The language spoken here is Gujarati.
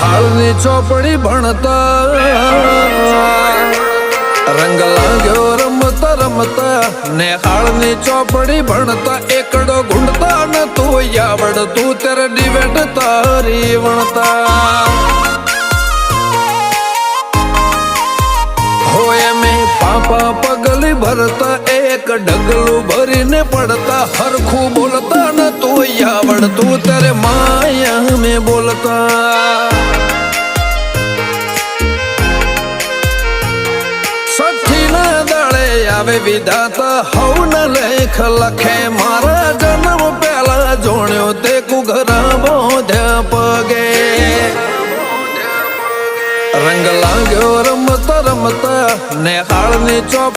હાલની ચોપડી ભણતા રંગ લાગ્યો રમતા રમતા ને હાલની ચોપડી ભણતા એકડો ગુંડતા ન તું આવડતું ત્યારે ડિબેટ તારી વણતા હોય મેં પાપા પગલી ભરતા એક ડગલું ભરીને પડતા હરખું બોલતા ન તું આવડતું ત્યારે માયા મેં બોલતા આવે વિધાતા હવન લેખ લખે મારા જન્મ પહેલા જોણ્યો તે કુઘરા બોધ્યા પગે રંગ લાગ્યો રમતા રમતા ને હાળની ચોપ